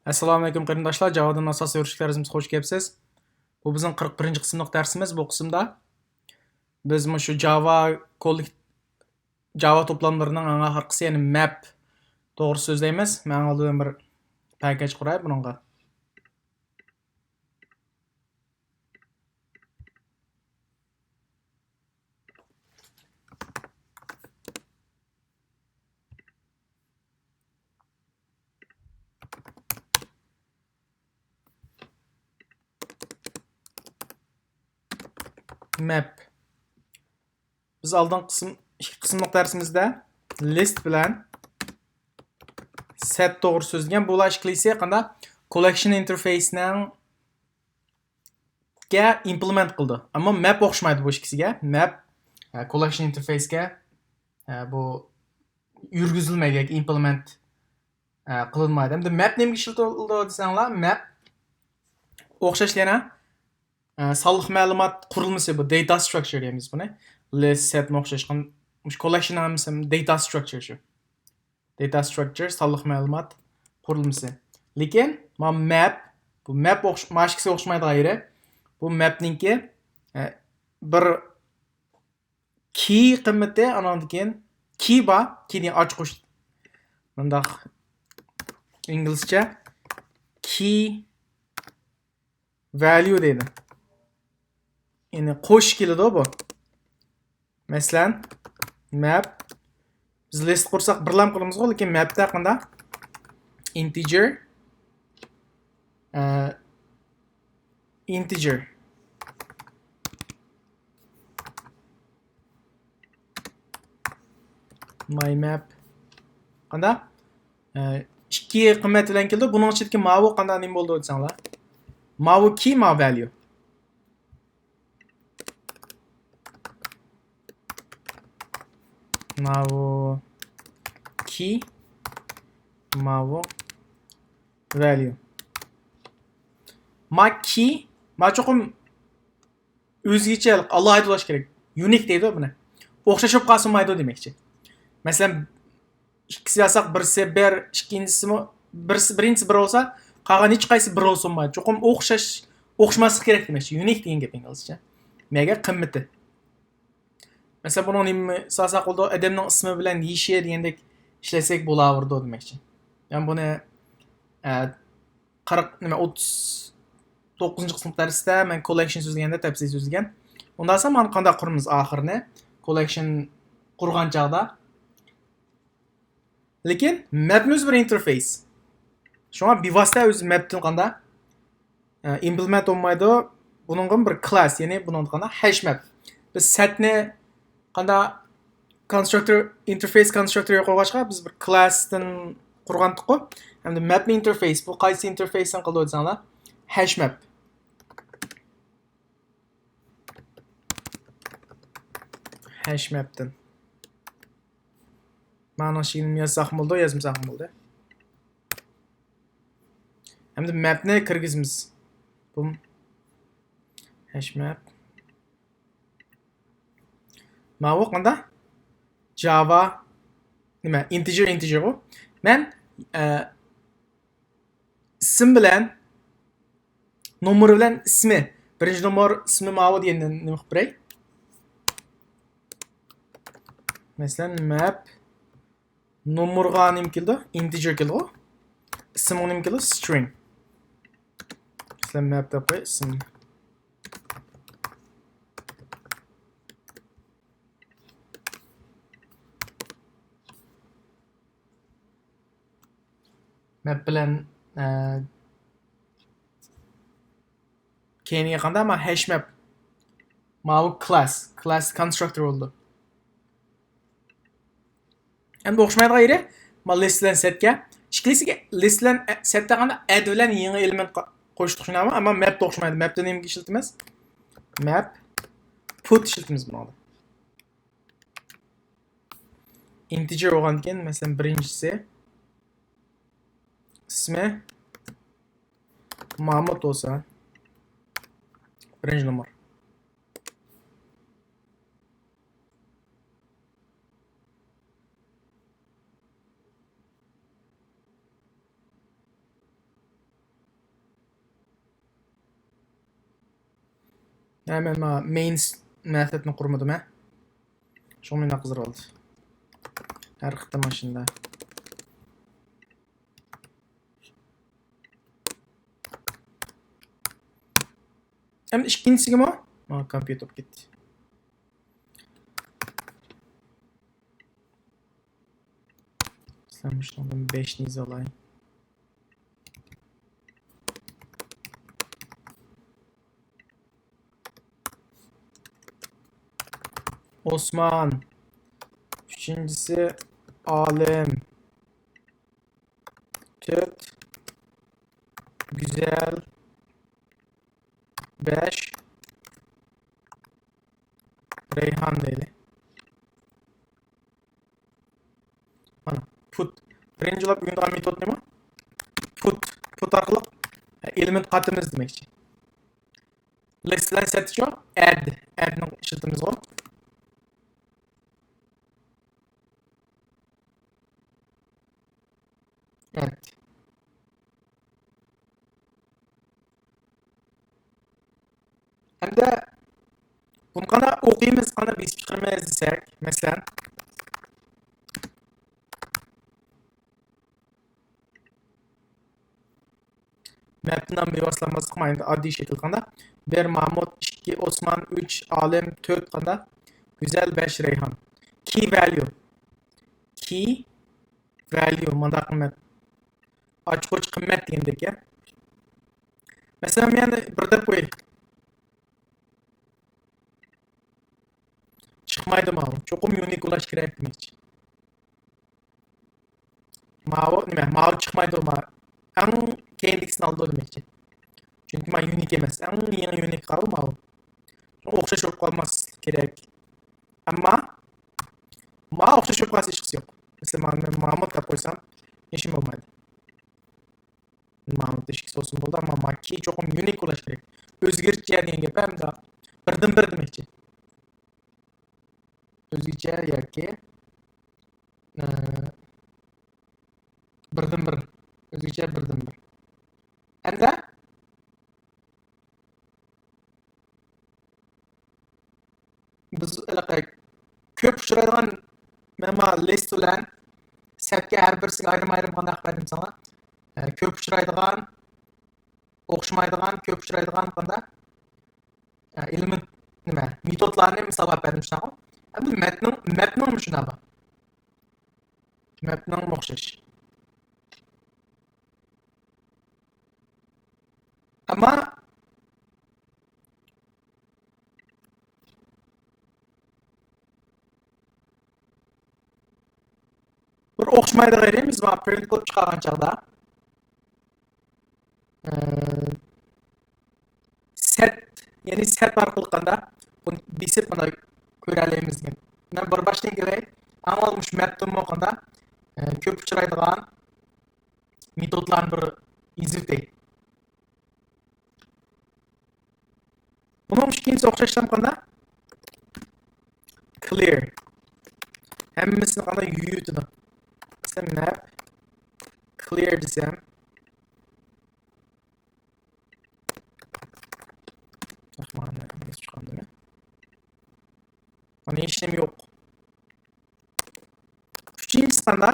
Assalomu qarindoshlar, javodan asosiy yurishlarimizga xush kelibsiz. Bu bizning 41-qismlik darsimiz. Bu qismda biz shu Java to'plamlarining eng oxirgisi, ya'ni map to'g'risida so'zlaymiz. Men oldin bir package quray buningga. Map. Biz oldin qismlik darsimizda list bilan set to'g'ri so'zlagan. Bu ikkalasi qanday collection interface'ning ga implement qildi. Ammo map o'xshamaydi bu ikkisiga. Map collection interface'ga bu yurgizilmaydi, implement qilinmaydi. Endi map nima ishlatildi desanglar, map o'xshash yana sonliq ma'lumot qurilmasi, bu data structure deymiz buni. List, set o'xshashgan collection namasi data structure shu. Data structure sonliq ma'lumot qurilmasi. Lekin bu map o'xshashga o'xshamaydi g'ayri. Bu mapningki bir key qimmati, andan keyin key bor, keyni ochqish. Bundaq inglizcha key value deydi. Ya'ni qo'sh kelidu bu. Masalan, map biz list qursak birlam qilamiz, lekin mapda qanday integer my map qanday ikki qimmat bilan keldi. Buning ichidagi mavu qanday nima bo'ldi desanglar? Mavu key, mavu value. Mavu key, mavu value. Ma key, ma cho'qim o'zgacha alohida bo'lish kerak. Unique deydi buni. O'xshashib qolmaydi demakchi. Masalan, ikkisi yasak birisi bir, ikkinchisi birinchisi bir bo'lsa, qolgan hech qaysi bir bo'lmaydi. Cho'qim o'xshamaslik kerak demakchi. Unique degan gap inglizcha. Mega qimmati. Mesela bunun nima sasak oldu, adamning ismi bilan yeshi degandek ishlasak bo'laverdi demakchi. Yani buni 39-qism darsda men collection so'zlaganda tafsiliy so'zlagan. Undan so'ng men qanday quramiz oxirini collection qurgan chog'da. Lekin mapimiz bir interface. Shunga bevosita o'z mapdan qanday implement bo'lmaydi. Buningga bir class, ya'ni buning qanday hash map. Biz setni qanday interface constructor qo'yishga biz bir classdan qurgandik-ku. Endi map interface, bu qaysi interface'dan qildi desanglar, hash map. Hash mapdan. Mana shuni yozsam bo'ldi, yozmasam bo'ldi. Endi mapni kirgizamiz. Bu hash map. Mana qanday? Java nima? Integer u. Men ism bilan nomer bilan ismi. Birinchi nomer ismi mana deganda nima qilib beray? Masalan, map nomerga nima keldi? Integer keldi. Ismga nima keldi? String. Masalan, map deb qo'y, ism. Map bilan keyinga qanday ma hash map. Ma class constructor bo'ldi. Endi o'xshamaydi g'ayri. Ma list bilan setga. Ikkalasiga list bilan setda qanday add bilan yangi element qo'shdik shunami, ammo mapda o'xshamaydi. Mapda nima ishlatamiz? Map put ishlatamiz buni. Integer bo'lgan ekan, masalan, birinchisi ismi Mahmud bo'lsa, birinchi nomer. Hemen main methodni kurmadım ha. Şu meni kızır oldu. Her kıta maşında. Hem ikkinchisiga mi? Kompyuter ketdi. Sizlar shundan 5 ni alayım. Osman. Üçüncüsü Alim. Dört. Güzel. 5. Reyhan dedi. Mana put. Birinci olarak bugün metod ne mi? Put arqılıq element qatımız demekçi. Let's set şu add. Add'nin işletimiz var. Evet. Hem de bunu qana o'qiymiz, qana biz fikrimiz desek, mesela mapdan bevoslanması qilmaydi, oddiy shakl qanda 1 Mahmud, 2 Osman, 3 Alim, 4 qanda Güzel, 5 Reyhan. Key value mandaq qimmat. Ochko'ch qimmat degandek ya. Mesela men bir deb qo'yay. Chiqmaydi mana. Cho'qim unique bo'lish kerak demoqchi. Nima? Mana chiqmaydi ma. Eng keyingisini oldi demoqchi. Chunki men unique emas. Eng yangi unique qilib mana. O'xshash bo'lib qolmas kerak. Ammo o'xshash bo'lib qolsa hech qisi yo'q. Masalan, men Mahmud deb qo'ysam, ishim bo'lmaydi. Mahmud ishkisi olsun bo'ldi, ammo makki cho'qim unique bo'lish kerak. O'zgarcha degan gap hamda birdan bir demoqchi. O'zgacha yoki birdan bir. O'zgacha birdan bir. Hamda biz ko'p uchraydigan mana list bilan setga har birisiga ayrim qanday qildim sana. Ko'p uchraydigan, o'xshamaydigan, ko'p uchraydigan qanday element nima? Metodlarni misol berdim shunaqa. Endi metning shunaqa. Metning o'xshash. Ammo bir o'xshamaydi g'ayrimiz va print qilib chiqargan chog'da set, ya'ni set orqali qanda buni besib mana ko'ra olamiz degan. Men bir boshdan kelay, amma olmush metodni o'qanda ko'p uchraydigan metodlarni bir izlay. Bunun ikkinchisi o'xshashdan qanda clear. Hammasini qanda yuyutdi. Map clear desem mana chiqandi mi? Mana hech nima yo'q. Uchinchisi qanda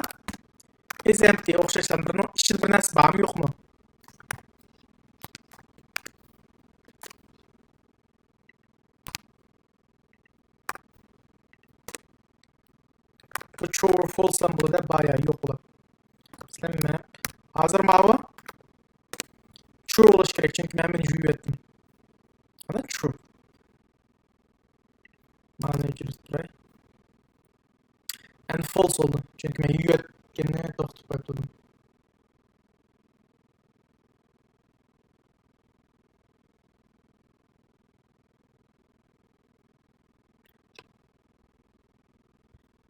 is empty o'xshashdan bir narsa bormi yo'qmi? Bu true or false dan burada bayağı yok olan. Mesela map. Hazır mavi. True oluş gerek çünkü ben beni juyu ettim. Hadi true. Mağazaya girip buraya. And false oldu. Çünkü ben juyu etkenine doktor koydum.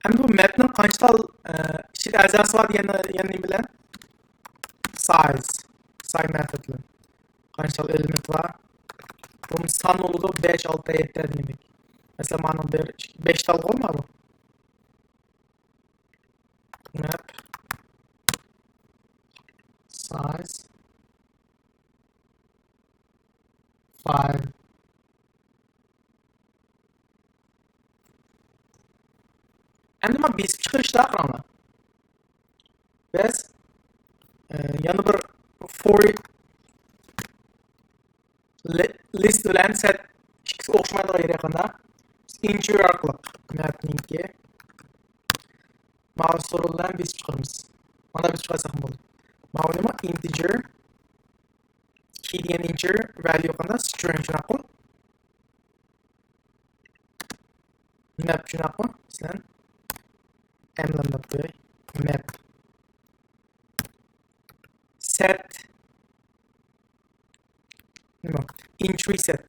Hem bu map'nin qanchtal ichida a'zosi bor deganni bilan size method bilan qanchtal element bor. Bunun son bo'ladi 5, 6, 7 degandek. Masalan, mana bir 5 tal qo'yma bu. Map size 5 nima besib chiqarishda qaranglar. Biz yana bir for list bilan set ikkisi o'xshamaydigan yer yaqinda integer orqali mapningki mouse bilan besib chiqaramiz. Mana besib chiqarsak bo'ldi. Mana nima integer key degan integer value qanda string shunaqa. Map shunaqa. Sizlar emlanib qo'yay. Map set nima entry set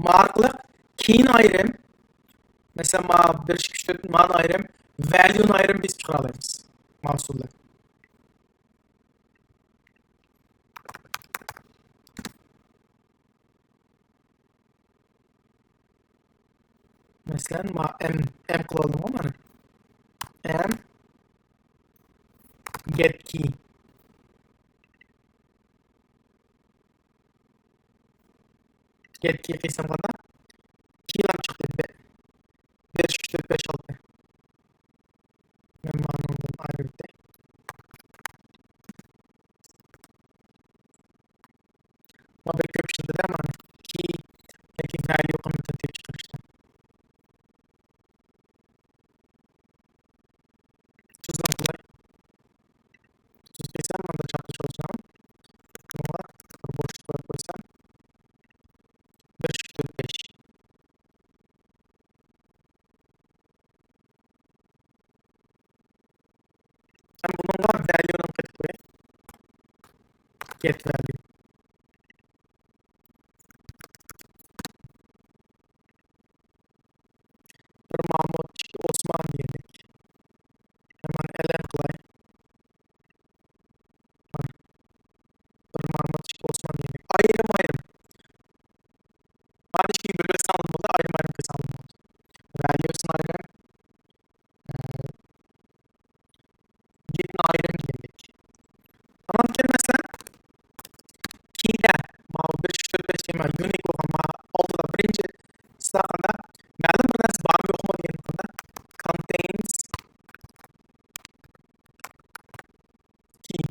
marqliq keyin ayrim mesela ma 1 2 3 4 ma ayrim value ayrim biz chiqara olamiz mavzular. Mesela ma m qiloldim mana m get key qilsam qanda keylar chiqdi. 1 2 3 4 5 6 men ma'nodan ayribdi. Ma bir ko'p ishlarda mana key yoki value qimmatini tepib chiqarishdi. Tuzdan qilay. Tuz desam mana chapda çalışsam. Buna bir boşluk qo'yib qo'ysam 1 2 4 5 ben bununla value'ni qaytib qo'yay. Get value. Bir Mahmut Osman diyelim. Hemen elen qilay. Bir Mahmut Osman diyelim. Ayrım. Mana shu bir sanal bo'ldi, ayrim qilsam bo'ldi. Value'sini ayrim, getni ayrim dedik. Tamam kelmasam keyda mana 1 2 4 5 kema unique bo'lgan mana oldida birinchi istaqanda ma'lum bir narsa bormi yo'qmi deganida contains key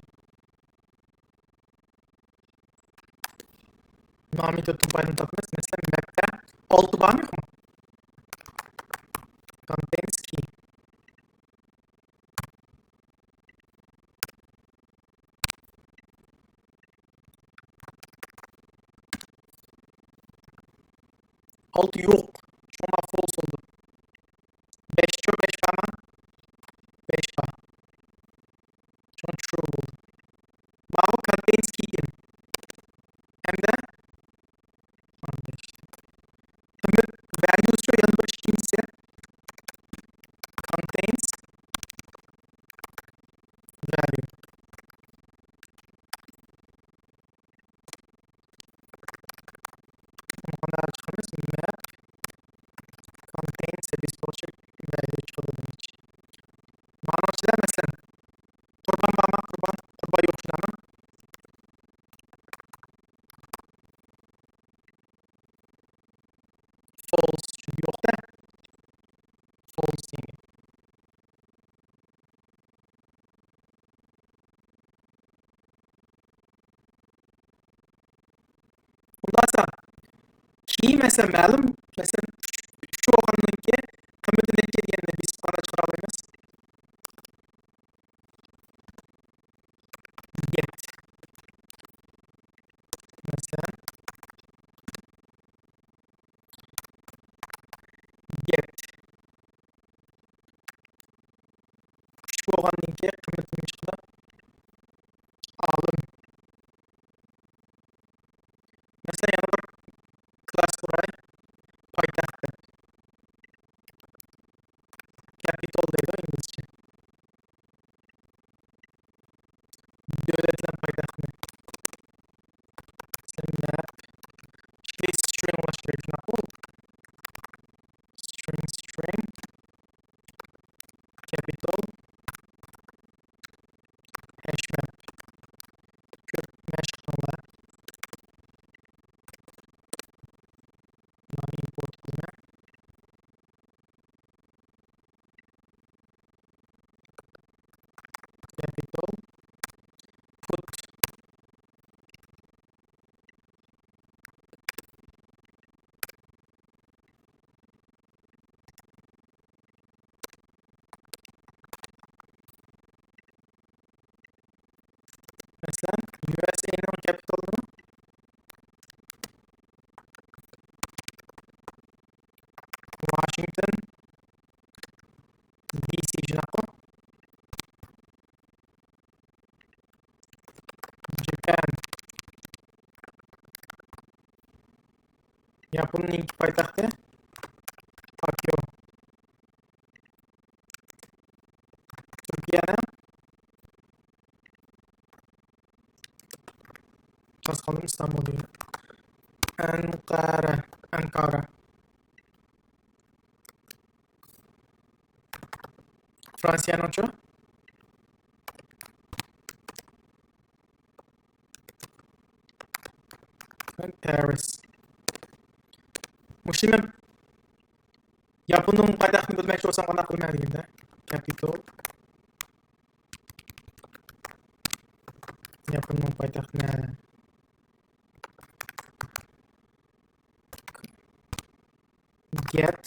nomi tutmaydan topamiz. Mesela mapda 6 bormi yo'qmi? Contains key. Altı yok. Şuna false oldu. 5 çok 5 var mı? 5 var. Şuna true oldu. Mavi contains key'in. Hem de values şu yanında kimse contains value. Ondan çıkamıyoruz. Map contains this project value çıkabilmek. Manasıyla mesela kurban bana kurban yok ama false çünkü yok da false değil. Bundan sonra key mesela ma'lum mesela şu oranınki kıymetini etkileyenini biz bana çıkaramayız. Get. Mesela get. Şu oranınki kıymetini çıktı. Alım. Mesela yana bir class buraya paytaxtı. Capital deydi İngilizce. Devletlen paytaxtı. Mesela map şey stringlaştırıcı nakul. String capital hash map. Köp meşgullar. Yaponning poytaxti Tokio. Turkiyaning Qasqalim İstanbul deydi. Ankara. Fransiyaningchi Paris. Mushimi Yaponning poytaxtini bilmoqchi bo'lsam qanaqa qilmaydi deganda capital Yaponning poytaxtini get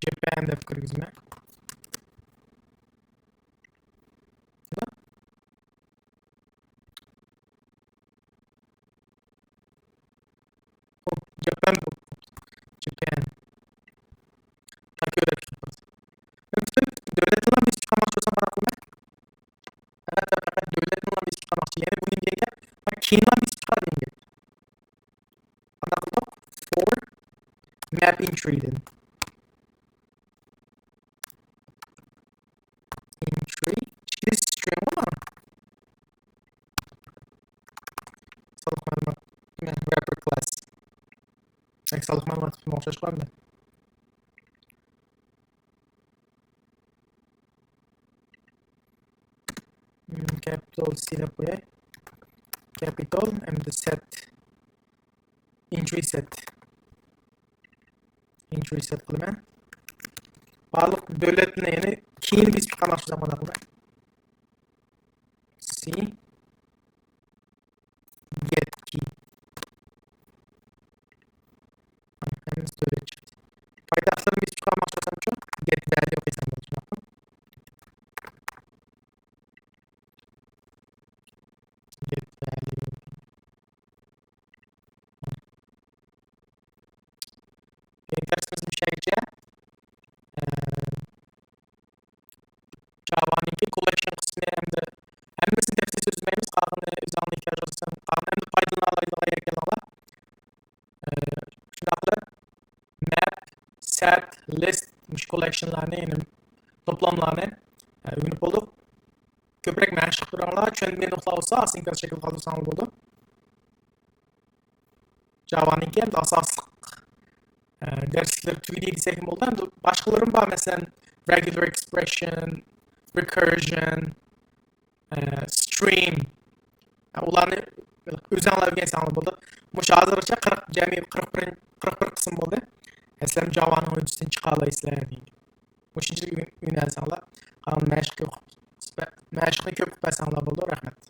Japan deb kirgizma. Japan. Tokyo'da chiqamiz. Davlatlar biz chiqmoqchi bo'lsam qanaqa qilmaydi? Faqat davlatlar biz chiqmoqchi. Ya'ni buning yerga keyinlar biz chiqadi endi. Qanaqa qilib? For map entry. Entry. This string olan. Sağlık ma'lumot. Wrapper class. Sağlık ma'lumot tipini o'xshash qiladi. Capital C deb qo'yay. Capital and the set. Entry set qilaman. Ba'liq davlatni, ya'ni keyin biz chiqmoqchi bo'lsam qanaqa qiladi? C get key. Hamiz davlat chiqdi. Poytaxtlarni biz chiqmoqchi bo'lsam get value qo'ysam bo'ladi. Get value. Dərisimizgə Javanın collection qismi hamda hammasini tafsil so'zlaymiz. Qolganini o'zingizga ehtiyoj bo'lsa, qolganini hamda foydalanadigan ekanlar. Shunday map, set, list mush collectionlarni, ya'ni to'plamlarni o'rganib bo'lib, ko'proq mashq qilinglar. Tushunmaydigan nuqtalar bo'lsa, asinka shaklda qoldirsangiz bo'ladi. Javanın ham asosli derslikler tüyliği desek oldu. Hem de başkalarım var mesela regular expression, recursion, stream. Ularni özenlerge insanlar oldu. Bu hazırca 41 kısım oldu. Mesela Java'nın öncüsünü çıkarlayısılar değil. Bu şimdi ünel insanlar. Meşkı köp insanlar oldu. Rahmet.